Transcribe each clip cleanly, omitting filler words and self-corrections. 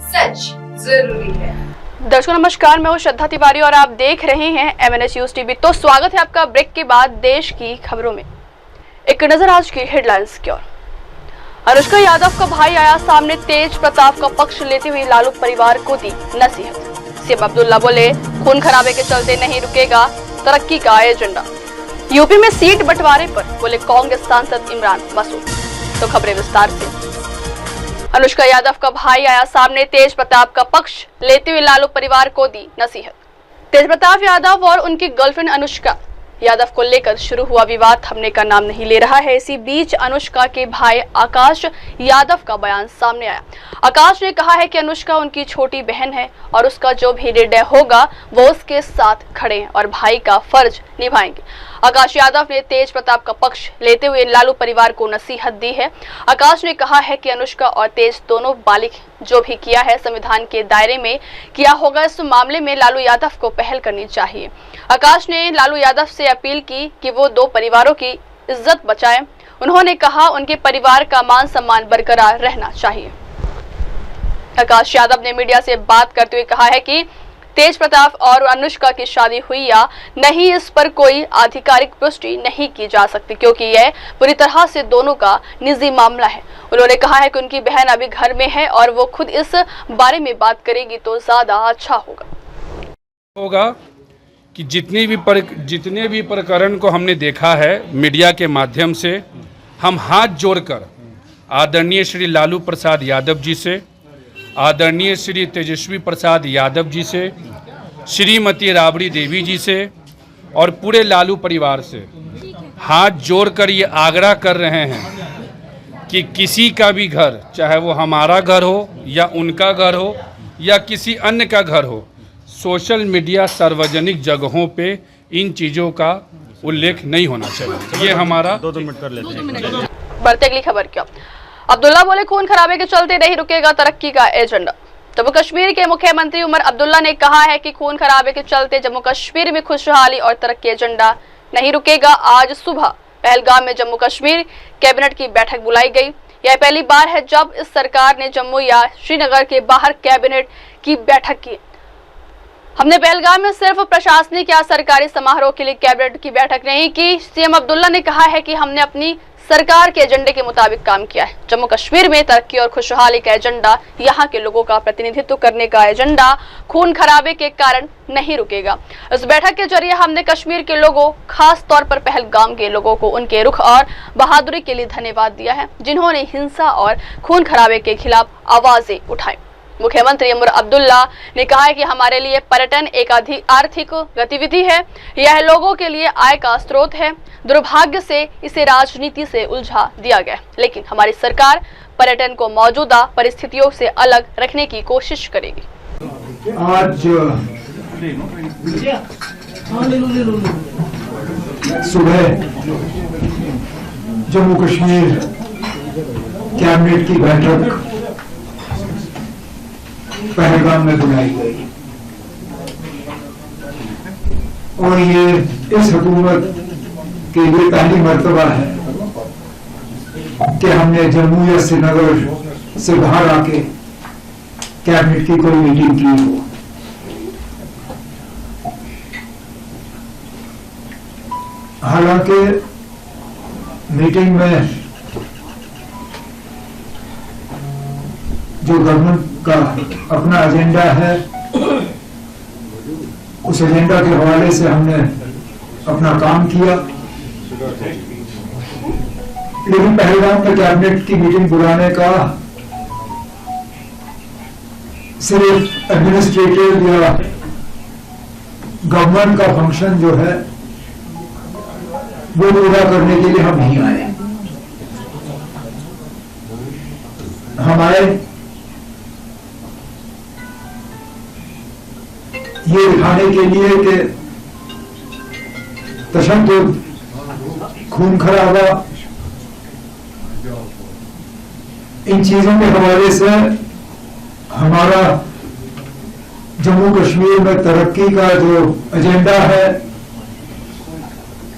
सच जरूरी है। दर्शकों नमस्कार, मैं हूं श्रद्धा तिवारी और आप देख रहे हैं MNS न्यूज टीवी। तो स्वागत है आपका ब्रेक के बाद देश की खबरों में। एक नजर आज की हेडलाइंस की ओर। अनुष्का यादव का भाई आया सामने, तेज प्रताप का पक्ष लेते हुए लालू परिवार को दी नसीहत। सीएम अब्दुल्ला बोले खून खराबे के चलते नहीं रुकेगा तरक्की का एजेंडा। यूपी में सीट बंटवारे पर बोले कांग्रेस सांसद इमरान मसूद। तो खबरें विस्तार से। अनुष्का यादव का भाई आया सामने, तेज प्रताप का पक्ष लेते हुए लालू परिवार को दी नसीहत। तेज प्रताप यादव और उनकी गर्लफ्रेंड अनुष्का यादव को लेकर शुरू हुआ विवाद थमने का नाम नहीं ले रहा है। इसी बीच अनुष्का के भाई आकाश यादव का बयान सामने आया। आकाश ने कहा है कि अनुष्का उनकी छोटी बहन है और उसका जो भी निर्णय होगा वो उसके साथ खड़े हैं और भाई का फर्ज निभाएंगे। आकाश यादव ने तेज प्रताप का पक्ष लेते हुए लालू परिवार को नसीहत दी है। आकाश ने कहा है कि अनुष्का और तेज दोनों बालिग जो भी किया है संविधान के दायरे में किया होगा। इस मामले में लालू यादव को पहल करनी चाहिए। आकाश ने लालू यादव से अपील की कि वो दो परिवारों की इज्जत बचाएं। उन्होंने कहा उनके परिवार का मान सम्मान बरकरार रहना चाहिए। आकाश यादव ने मीडिया से बात करते हुए कहा है कि तेज प्रताप और अनुष्का की शादी हुई या नहीं इस पर कोई आधिकारिक पुष्टि नहीं की जा सकती, क्योंकि यह पूरी तरह से दोनों का निजी मामला है। उन्होंने कहा है कि उनकी बहन अभी घर में है और वो खुद इस बारे में बात करेगी तो ज्यादा अच्छा होगा कि जितने भी प्रकरण को हमने देखा है मीडिया के माध्यम से, हम हाथ जोड़कर आदरणीय श्री लालू प्रसाद यादव जी से, आदरणीय श्री तेजस्वी प्रसाद यादव जी से, श्रीमती राबड़ी देवी जी से और पूरे लालू परिवार से हाथ जोड़कर ये आग्रह कर रहे हैं कि किसी का भी घर, चाहे वो हमारा घर हो या उनका घर हो या किसी अन्य का घर हो, सोशल मीडिया सार्वजनिक जगहों पे इन चीज़ों का उल्लेख नहीं होना चाहिए। ये हमारा 2 मिनट कर लेते हैं। बढ़ते अगली खबर क्या। अब्दुल्ला बोले खून खराबे के चलते नहीं रुकेगा तरक्की का एजेंडा। जम्मू कश्मीर के मुख्यमंत्री उमर अब्दुल्ला ने कहा है कि खून खराबे के चलते जम्मू कश्मीर में खुशहाली और तरक्की एजेंडा नहीं रुकेगा। आज सुबह पहलगाम में जम्मू कश्मीर कैबिनेट की बैठक बुलाई गई। यह पहली बार है जब इस सरकार ने जम्मू या श्रीनगर के बाहर कैबिनेट की बैठक की। हमने पहलगाम में सिर्फ प्रशासनिक या सरकारी समारोह के लिए कैबिनेट की बैठक नहीं की। सीएम अब्दुल्ला ने कहा है कि हमने अपनी सरकार के एजेंडे के मुताबिक काम किया है। जम्मू कश्मीर में तरक्की और खुशहाली का एजेंडा, यहाँ के लोगों का प्रतिनिधित्व करने का एजेंडा खून खराबे के कारण नहीं रुकेगा। इस बैठक के जरिए हमने कश्मीर के लोगों, खास तौर पर पहलगाम के लोगों को उनके रुख और बहादुरी के लिए धन्यवाद दिया है, जिन्होंने हिंसा और खून खराबे के खिलाफ आवाजें उठाई। मुख्यमंत्री उमर अब्दुल्ला ने कहा है कि हमारे लिए पर्यटन एक आर्थिक गतिविधि है। यह लोगों के लिए आय का स्रोत है। दुर्भाग्य से इसे राजनीति से उलझा दिया गया, लेकिन हमारी सरकार पर्यटन को मौजूदा परिस्थितियों से अलग रखने की कोशिश करेगी। आज सुबह जम्मू कश्मीर कैबिनेट की बैठक पहलगाम में बुलाई गई और ये इस हुकूमत के लिए पहली मर्तबा है कि हमने जम्मू या श्रीनगर से बाहर आके कैबिनेट की कोई मीटिंग की हो। हालांकि मीटिंग में जो गवर्नमेंट का अपना एजेंडा है, उस एजेंडा के हवाले से हमने अपना काम किया, लेकिन पहलगाम में कैबिनेट की मीटिंग बुलाने का सिर्फ एडमिनिस्ट्रेटिव या गवर्नमेंट का फंक्शन जो है वो पूरा करने के लिए हम नहीं आए। हमारे ये दिखाने के लिए कि तशद्दुद, खून खराबा, इन चीजों के हवाले से हमारा जम्मू कश्मीर में तरक्की का जो एजेंडा है,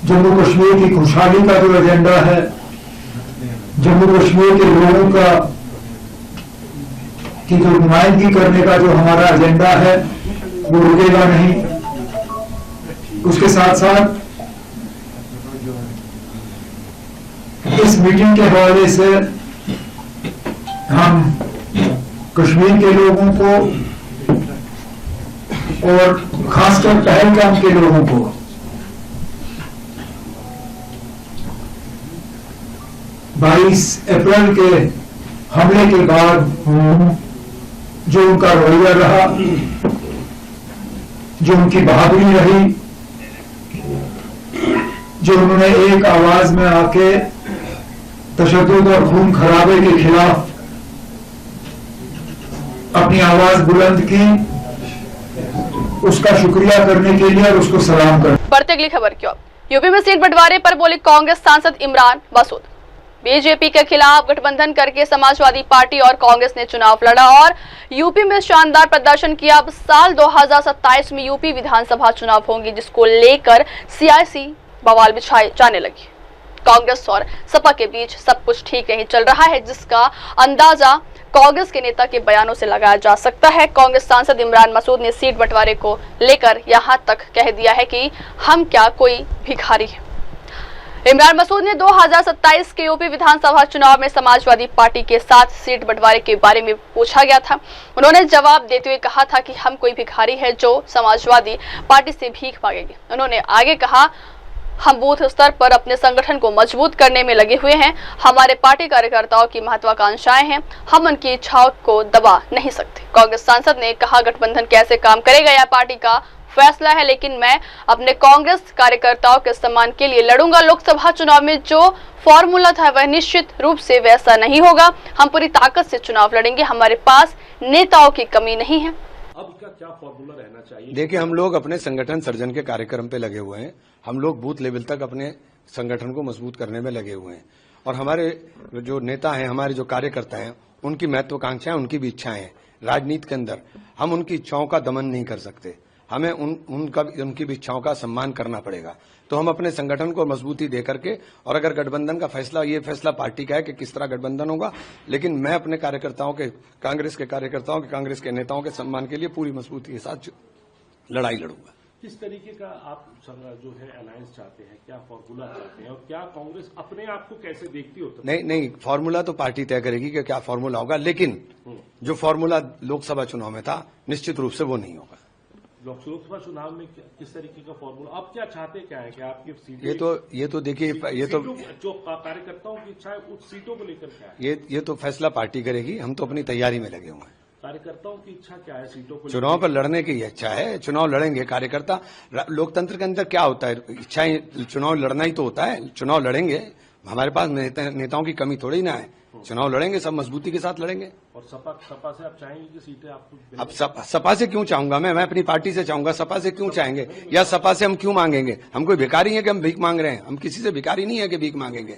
जम्मू कश्मीर की खुशहाली का जो एजेंडा है, जम्मू कश्मीर के लोगों का की जो नुमाइंदगी करने का जो हमारा एजेंडा है वो रुकेगा नहीं। उसके साथ साथ इस मीटिंग के हवाले से हम कश्मीर के लोगों को और खासकर पहलगाम के लोगों को बाईस अप्रैल के हमले के बाद जो उनका रवैया रहा, जो उनकी बहादुरी रही, जो उन्होंने एक आवाज में आके तशद्दुद और खून खराबे के खिलाफ अपनी आवाज बुलंद की, उसका शुक्रिया करने के लिए और उसको सलाम कर। बढ़ते अगली खबर की ओर। यूपी में सीट बंटवारे पर बोले कांग्रेस सांसद इमरान मसूद। बीजेपी के खिलाफ गठबंधन करके समाजवादी पार्टी और कांग्रेस ने चुनाव लड़ा और यूपी में शानदार प्रदर्शन किया। अब साल 2027 में यूपी विधानसभा चुनाव होंगे, जिसको लेकर सियासी बवाल बिछाए जाने लगी। कांग्रेस और सपा के बीच सब कुछ ठीक नहीं चल रहा है, जिसका अंदाजा कांग्रेस के नेता के बयानों से लगाया जा सकता है। कांग्रेस सांसद इमरान मसूद ने सीट बंटवारे को लेकर यहां तक कह दिया है कि हम क्या कोई भिखारी है। इमरान मसूद ने 2027 के यूपी विधानसभा चुनाव में समाजवादी पार्टी के साथ सीट बंटवारे के बारे में पूछा गया था। उन्होंने जवाब देते हुए कहा था कि हम कोई भिखारी है जो समाजवादी पार्टी से भीख मांगेंगे। उन्होंने आगे कहा, हम बूथ स्तर पर अपने संगठन को मजबूत करने में लगे हुए हैं। हमारे पार्टी कार्यकर्ताओं की महत्वाकांक्षाएं हैं, हम उनकी इच्छाओं को दबा नहीं सकते। कांग्रेस सांसद ने कहा, गठबंधन कैसे काम करेगा यह पार्टी का फैसला है, लेकिन मैं अपने कांग्रेस कार्यकर्ताओं के सम्मान के लिए लड़ूंगा। लोकसभा चुनाव में जो फॉर्मूला था वह निश्चित रूप से वैसा नहीं होगा। हम पूरी ताकत से चुनाव लड़ेंगे, हमारे पास नेताओं की कमी नहीं है। अब का क्या फॉर्मूला रहना चाहिए? देखिए, हम लोग अपने संगठन सर्जन के कार्यक्रम पे लगे हुए हैं। हम लोग बूथ लेवल तक अपने संगठन को मजबूत करने में लगे हुए हैं और हमारे जो नेता हैं, हमारे जो कार्यकर्ता हैं, उनकी महत्वाकांक्षाएं, उनकी भी इच्छाएं हैं। राजनीति के अंदर हम उनकी इच्छाओं का दमन नहीं कर सकते, हमें उनकी भी इच्छाओं का सम्मान करना पड़ेगा। तो हम अपने संगठन को मजबूती दे करके, और अगर गठबंधन का फैसला, ये फैसला पार्टी का है कि किस तरह गठबंधन होगा, लेकिन मैं अपने कार्यकर्ताओं के, कांग्रेस के कार्यकर्ताओं के, कांग्रेस के नेताओं के सम्मान के लिए पूरी मजबूती के साथ लड़ाई लड़ूंगा। किस तरीके का आप जो है अलायंस चाहते हैं, क्या फॉर्मूला चाहते हैं और क्या कांग्रेस अपने आप को कैसे देखती होती है? नहीं, फॉर्मूला तो पार्टी तय करेगी कि क्या फॉर्मूला होगा, लेकिन जो फॉर्मूला लोकसभा चुनाव में था निश्चित रूप से वो नहीं होगा। लोकसभा चुनाव में किस तरीके का फॉर्मूला आप क्या चाहते, क्या है कि आपकी सीटें, ये तो देखिए, ये तो जो कार्यकर्ताओं की इच्छा है उस सीटों को लेकर क्या है, ये तो फैसला पार्टी करेगी। हम तो अपनी तैयारी में लगे हुए हैं। कार्यकर्ताओं की इच्छा क्या है सीटों को? चुनाव पर लड़ने की इच्छा है, चुनाव लड़ेंगे कार्यकर्ता। लोकतंत्र के अंदर क्या होता है, इच्छाएं, चुनाव लड़ना ही तो होता है। चुनाव लड़ेंगे, हमारे पास नेताओं की कमी थोड़ी ना है। चुनाव लड़ेंगे, सब मजबूती के साथ लड़ेंगे। और सपा से आप चाहेंगे कि सीटें आपको? अब सपा से क्यों चाहूंगा मैं अपनी पार्टी से चाहूंगा। सपा से क्यों चाहेंगे, या सपा से हम क्यों मांगेंगे? हम कोई भिखारी है कि हम भीख मांग रहे हैं? हम किसी से भिखारी नहीं है कि भीख मांगेंगे।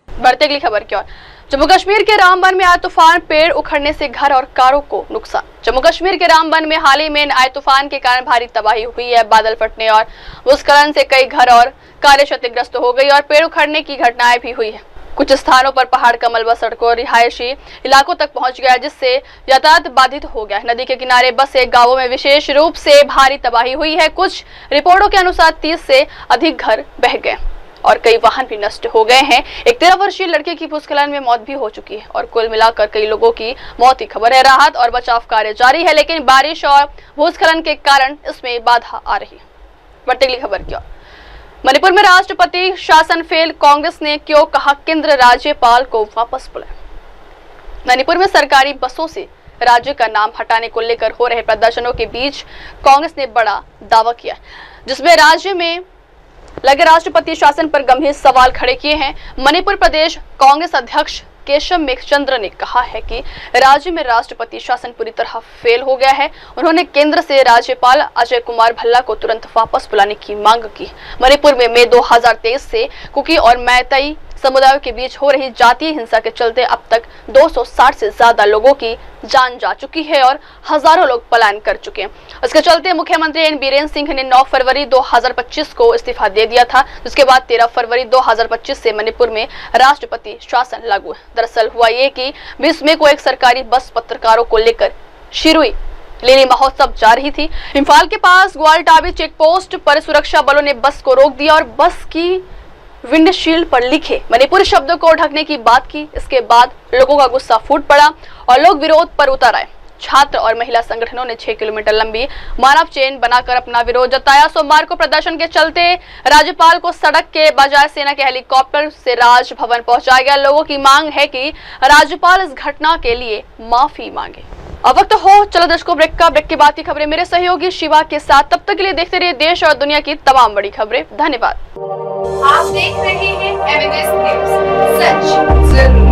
बढ़ते अगली खबर की ओर। जम्मू कश्मीर के रामबन में आए तूफान, पेड़ उखड़ने से घर और कारों को नुकसान। जम्मू कश्मीर के रामबन में हाल ही में आए तूफान के कारण भारी तबाही हुई है। बादल फटने और भूस्खलन से कई घर और कारें क्षतिग्रस्त हो गई और पेड़ उखड़ने की घटनाएं भी हुई है। कुछ स्थानों पर पहाड़ का मलबा सड़कों और रिहायशी इलाकों तक पहुंच गया, जिससे यातायात बाधित हो गया। नदी के किनारे बसे गांवों में विशेष रूप से भारी तबाही हुई है। कुछ रिपोर्टों के अनुसार 30 से अधिक घर बह गए और कई वाहन भी नष्ट हो गए हैं। एक 13 वर्षीय लड़के की भूस्खलन में मौत भी हो चुकी है और कुल मिलाकर कई लोगों की मौत की खबर है। राहत और बचाव कार्य जारी है, लेकिन बारिश और भूस्खलन के कारण इसमें बाधा आ रही है। बढ़ती अगली खबर की ओर। मणिपुर में राष्ट्रपति शासन फेल, कांग्रेस ने क्यों कहा केंद्र राज्यपाल को वापस बुलाए। मणिपुर में सरकारी बसों से राज्य का नाम हटाने को लेकर हो रहे प्रदर्शनों के बीच कांग्रेस ने बड़ा दावा किया, जिसमें राज्य में लगे राष्ट्रपति शासन पर गंभीर सवाल खड़े किए हैं। मणिपुर प्रदेश कांग्रेस अध्यक्ष केशव मेघचंद्र ने कहा है कि राज्य में राष्ट्रपति शासन पूरी तरह फेल हो गया है। उन्होंने केंद्र से राज्यपाल अजय कुमार भल्ला को तुरंत वापस बुलाने की मांग की। मणिपुर में मई 2023 से कुकी और मैतेई समुदायों के बीच हो रही जातीय हिंसा के चलते अब तक 260 से ज्यादा लोगों की जान जा चुकी है और हजारों लोग पलायन कर चुके हैं। इसके चलते मुख्यमंत्री एन बीरेन सिंह ने 9 फरवरी 2025 को इस्तीफा दे दिया था, जिसके बाद 13 फरवरी 2025 से मणिपुर में राष्ट्रपति शासन लागू है। दरअसल हुआ ये कि 20 मई को एक सरकारी बस पत्रकारों को लेकर शिरुई लेली महोत्सव जा रही थी। इम्फाल के पास ग्वालटाबी चेक पोस्ट पर सुरक्षा बलों ने बस को रोक दिया और बस की विंडशील्ड पर लिखे मणिपुरी शब्दों को ढकने की बात की। इसके बाद लोगों का गुस्सा फूट पड़ा और लोग विरोध पर उतर आए। छात्र और महिला संगठनों ने 6 किलोमीटर लंबी मानव चेन बनाकर अपना विरोध जताया। सोमवार को प्रदर्शन के चलते राज्यपाल को सड़क के बजाय सेना के हेलीकॉप्टर से राजभवन पहुंचाया गया। लोगों की मांग है कि राज्यपाल इस घटना के लिए माफी मांगे। अब वक्त हो चलो दर्शकों ब्रेक का। ब्रेक के बाद की खबरें मेरे सहयोगी शिवा के साथ। तब तक के लिए देखते रहिए देश और दुनिया की तमाम बड़ी खबरें। धन्यवाद। आप देख रहे हैं एमएनएस न्यूज, सच जरूरी।